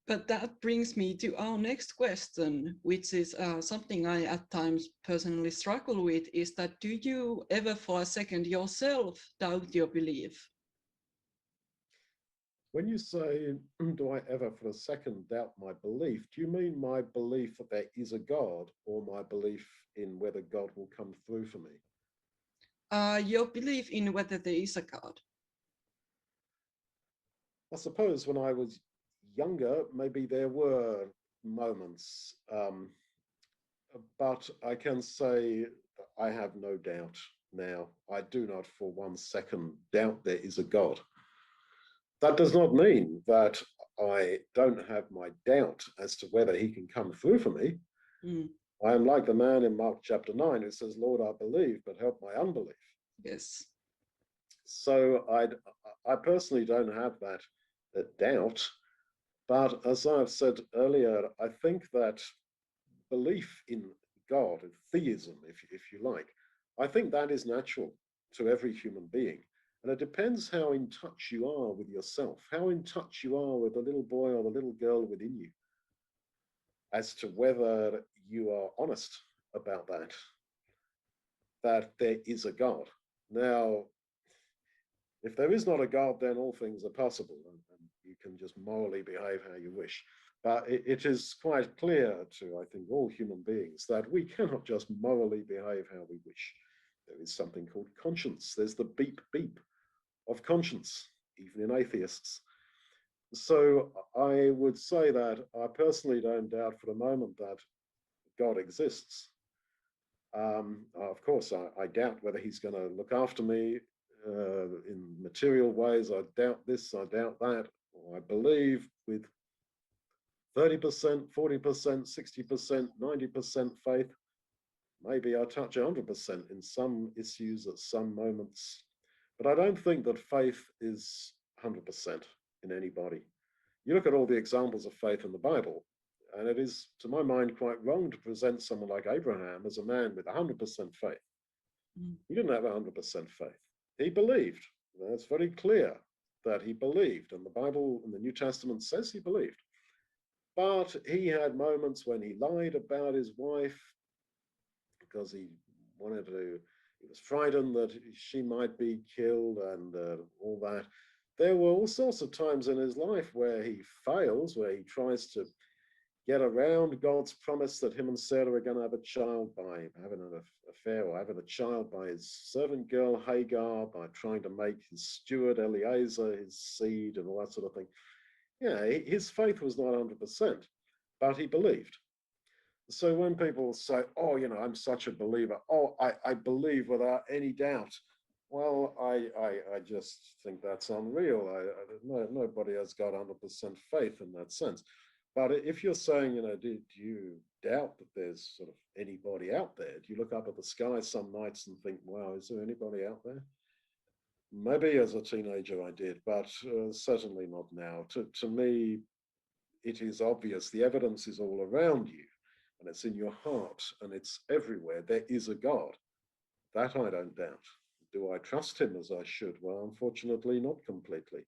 But that brings me to our next question, which is something I at times personally struggle with, is that do you ever for a second yourself doubt your belief? When you say, do I ever for a second doubt my belief, do you mean my belief that there is a God or my belief in whether God will come through for me? Your belief in whether there is a God. I suppose when I was younger, maybe there were moments, but I can say that I have no doubt now. I do not for 1 second doubt there is a God. That does not mean that I don't have my doubt as to whether he can come through for me. Mm. I am like the man in Mark chapter 9 who says, Lord, I believe, but help my unbelief. Yes. So I personally don't have that doubt. But as I've said earlier, I think that belief in God, in theism, if you like, I think that is natural to every human being. And it depends how in touch you are with yourself, how in touch you are with the little boy or the little girl within you, as to whether you are honest about that there is a God. Now, if there is not a God, then all things are possible, and you can just morally behave how you wish. But it is quite clear to, I think, all human beings that we cannot just morally behave how we wish. There is something called conscience. There's the beep beep of conscience, even in atheists. So I would say that I personally don't doubt for a moment that God exists. Of course, I doubt whether he's going to look after me in material ways. I doubt this, I doubt that. Or I believe with 30%, 40%, 60%, 90% faith. Maybe I touch 100% in some issues at some moments. But I don't think that faith is 100% in anybody. You look at all the examples of faith in the Bible, and it is, to my mind, quite wrong to present someone like Abraham as a man with 100% faith. He didn't have 100% faith. He believed. It's very clear that he believed, and the Bible in the New Testament says he believed. But he had moments when he lied about his wife because he was frightened that she might be killed and all that. There were all sorts of times in his life where he fails, where he tries to get around God's promise that him and Sarah are going to have a child by having an affair or having a child by his servant girl Hagar, by trying to make his steward Eliezer his seed and all that sort of thing. Yeah, his faith was not 100%, but he believed. So when people say, oh, I'm such a believer, oh, I believe without any doubt, well, I just think that's unreal. Nobody has got 100% faith in that sense. But if you're saying, do you doubt that there's sort of anybody out there? Do you look up at the sky some nights and think, wow, is there anybody out there? Maybe as a teenager I did, but certainly not now. To me, it is obvious. The evidence is all around you, and it's in your heart, and it's everywhere. There is a God. That I don't doubt. Do I trust him as I should? Well, unfortunately, not completely.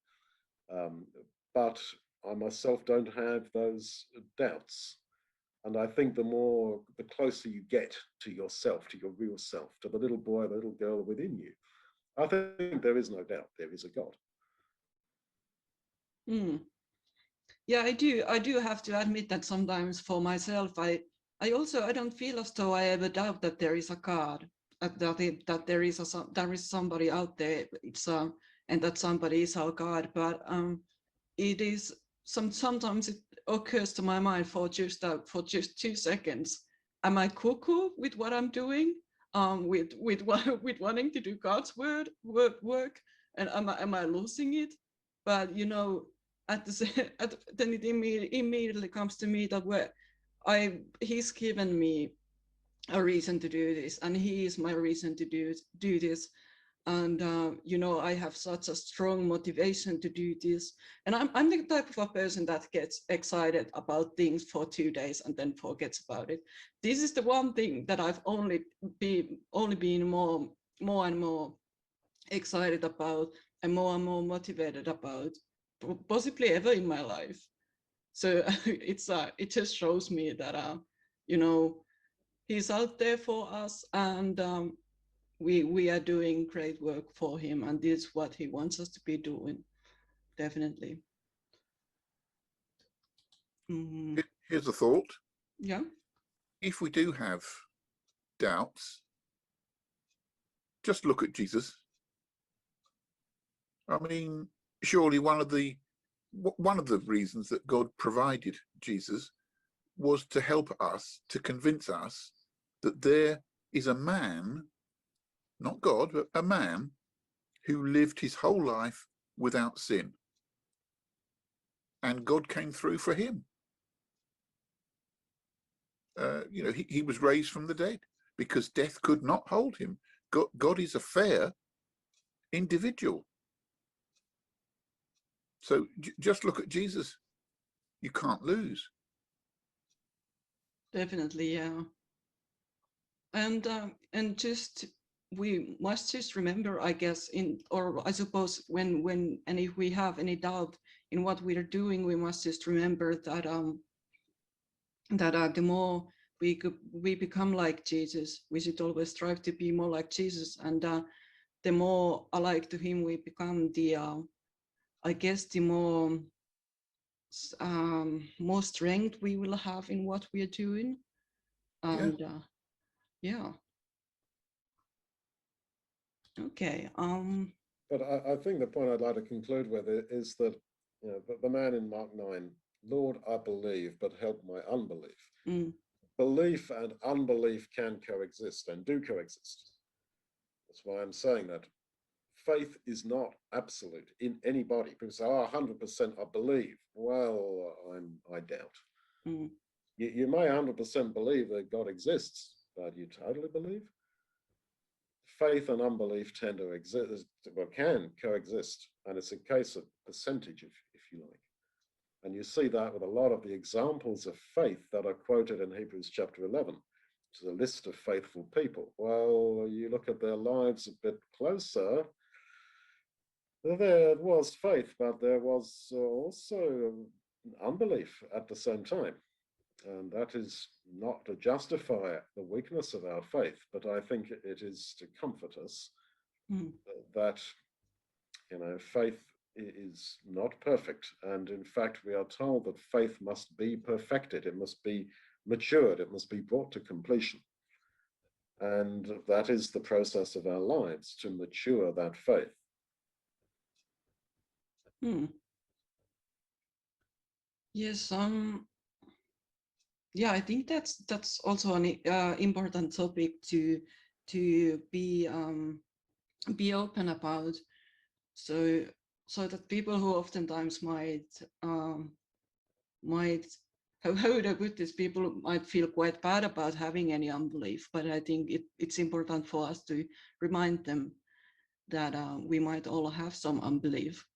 But I myself don't have those doubts. And I think the closer you get to yourself, to your real self, to the little boy, the little girl within you, I think there is no doubt there is a God. Mm. Yeah, I do have to admit that sometimes for myself, I don't feel as though I ever doubt that there is a God, that there is somebody out there. And that somebody is our God. But it is sometimes it occurs to my mind for just 2 seconds. Am I cuckoo with what I'm doing? With with wanting to do God's work, and am I losing it? But then it immediately comes to me that he's given me a reason to do this, and he is my reason to do this. And I have such a strong motivation to do this, and I'm the type of a person that gets excited about things for 2 days and then forgets about it. This is the one thing that I've only been more and more excited about and more motivated about, possibly ever in my life. So it just shows me that you know, he's out there for us, and we are doing great work for him, and this is what he wants us to be doing, definitely. Here's a thought. Yeah. If we do have doubts, just look at Jesus. I mean, surely one of the reasons that God provided Jesus was to help us, to convince us that there is a man, not God, but a man who lived his whole life without sin. And God came through for him. You know, he was raised from the dead because death could not hold him. God is a fair individual. So just look at Jesus. You can't lose. Definitely, yeah. And just, we must just remember, I guess, or I suppose when and if we have any doubt in what we are doing, we must just remember that the more we become like Jesus, we should always strive to be more like Jesus, and the more alike to him we become, the I guess the more strength we will have in what we are doing. And yeah. Okay. But I think the point I'd like to conclude with is that, you know, the man in Mark 9, Lord, I believe, but help my unbelief. Belief and unbelief can coexist and do coexist. That's why I'm saying that faith is not absolute in anybody. People say, oh, 100% I believe. Well, I doubt. You may 100% believe that God exists, but you totally believe? Faith and unbelief tend to exist, well, can coexist, and it's a case of percentage, if you like. And you see that with a lot of the examples of faith that are quoted in Hebrews chapter 11, which is a list of faithful people. Well, you look at their lives a bit closer, there was faith, but there was also unbelief at the same time. And that is not to justify the weakness of our faith, but I think it is to comfort us that, you know, faith is not perfect. And in fact, we are told that faith must be perfected. It must be matured. It must be brought to completion. And that is the process of our lives, to mature that faith. Yes. Yeah, I think that's also an important topic to be open about, so that people who oftentimes might how would I put this, people might feel quite bad about having any unbelief, but I think it's important for us to remind them that we might all have some unbelief,